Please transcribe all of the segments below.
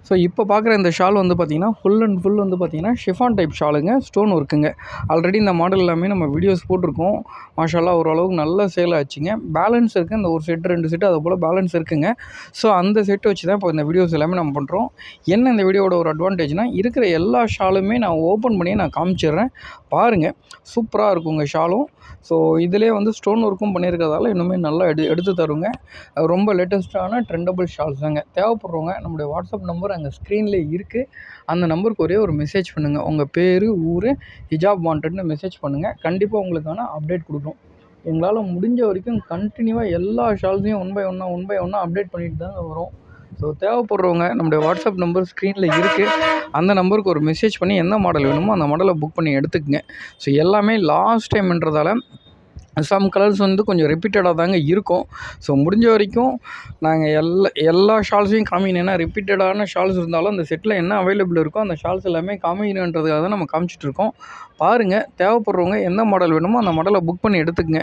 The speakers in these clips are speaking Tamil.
ஸோ இப்போ பார்க்குற இந்த ஷால் வந்து பார்த்திங்கன்னா ஃபுல் அண்ட் ஃபுல் வந்து பார்த்திங்கன்னா ஷிஃபான் டைப் ஷாலுங்க, ஸ்டோன் ஒர்க்குங்க. ஆல்ரெடி இந்த மாடல் எல்லாமே நம்ம வீடியோஸ் போட்டிருக்கோம். மாஷாஅல்லாஹ் ஓரளவுக்கு நல்ல சேல் ஆச்சுங்க. பேலன்ஸ் இருக்குது, இந்த ஒரு செட் 2 செட்டு அது போல் பேலன்ஸ் இருக்குங்க. ஸோ அந்த செட்டு வச்சு தான் இப்போ இந்த வீடியோஸ் எல்லாமே நம்ம பண்ணுறோம். என்ன இந்த வீடியோவோட ஒரு அட்வான்டேஜ்னால், இருக்கிற எல்லா ஷாலுமே நான் ஓப்பன் பண்ணி நான் காமிச்சிடுறேன், பாருங்கள். சூப்பராக இருக்குங்க ஷாலும். ஸோ இதிலே வந்து ஸ்டோன் ஒர்க்கும் பண்ணியிருக்கிறதால இன்னுமே நல்லா எடுத்து தருங்க. ரொம்ப லேட்டஸ்ட்டான ட்ரெண்டபிள் ஷால்ஸ் தாங்க. தேவைப்படுறவங்க நம்முடைய வாட்ஸ்அப் நம்பர் அங்கே ஸ்க்ரீன்லேயே இருக்குது. அந்த நம்பருக்கு ஒரே ஒரு மெசேஜ் பண்ணுங்கள். உங்கள் பேர், ஊர், ஹிஜாப் வாண்டட்னு மெசேஜ் பண்ணுங்கள். கண்டிப்பாக உங்களுக்கான அப்டேட் கொடுக்குறோம். எங்களால் முடிஞ்ச வரைக்கும் கண்டினியூவாக எல்லா ஷால்ஸையும் ஒன் பை ஒன்னாக அப்டேட் பண்ணிட்டு தாங்க வரும். ஸோ தேவைப்படுறவங்க நம்முடைய வாட்ஸ்அப் நம்பர் ஸ்க்ரீனில் இருக்குது. அந்த நம்பருக்கு ஒரு மெசேஜ் பண்ணி எந்த மாடல் வேணுமோ அந்த மாடலை புக் பண்ணி எடுத்துக்கங்க. ஸோ எல்லாமே லாஸ்ட் டைம்ன்றதால சம் கலர்ஸ் வந்து கொஞ்சம் ரிப்பீட்டடாக தாங்க இருக்கும். ஸோ முடிஞ்ச வரைக்கும் நாங்கள் எல்லா ஷால்ஸையும் காமிக்கணும். ஏன்னா ரிப்பீட்டடான ஷால்ஸ் இருந்தாலும் அந்த செட்டில் என்ன அவைலபிள் இருக்கோ அந்த ஷால்ஸ் எல்லாமே காமிக்கணுன்றதுக்காக தான் நம்ம காமிச்சிட்ருக்கோம். பாருங்கள், தேவைப்படுறவங்க எந்த மாடல் வேணுமோ அந்த மாடலை புக் பண்ணி எடுத்துக்கங்க.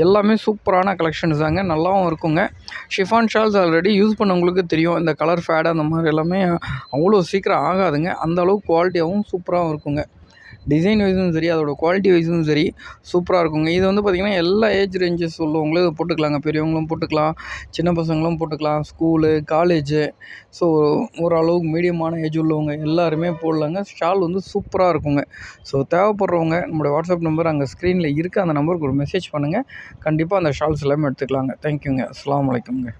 எல்லாமே சூப்பரான கலெக்ஷன்ஸ் தாங்க, நல்லாவும் இருக்குங்க. ஷிஃபான் ஷால்ஸ் ஆல்ரெடி யூஸ் பண்ணவங்களுக்கு தெரியும். இந்த கலர் ஃபேடு அந்த மாதிரி எல்லாமே அவ்வளோ சீக்கிரம் ஆகாதுங்க. அந்தளவுக்கு குவாலிட்டியாகவும் சூப்பராகவும் இருக்குங்க. டிசைன் வைஸும் சரி, அதோடய குவாலிட்டி வைஸும் சரி சூப்பராக இருக்குங்க. இது வந்து பார்த்திங்கன்னா எல்லா ஏஜ் ரேஞ்சஸ் உள்ளவங்களும் இதை போட்டுக்கலாங்க. பெரியவங்களும் போட்டுக்கலாம், சின்ன பசங்களும் போட்டுக்கலாம், ஸ்கூலு, காலேஜு. ஸோ ஓரளவுக்கு மீடியமான ஏஜ் உள்ளவங்க எல்லாருமே போடலாங்க. ஷால் வந்து சூப்பராக இருக்குங்க. ஸோ தேவைப்படுறவங்க நம்மளுடைய வாட்ஸ்அப் நம்பர் அங்கே ஸ்க்ரீனில் இருக்குது. அந்த நம்பருக்கு ஒரு மெசேஜ் பண்ணுங்கள். கண்டிப்பாக அந்த ஷால்ஸ் எல்லாமே எடுத்துக்கலாங்க. தேங்க்யூங்க. அஸ்ஸலாமு அலைக்கும்ங்க.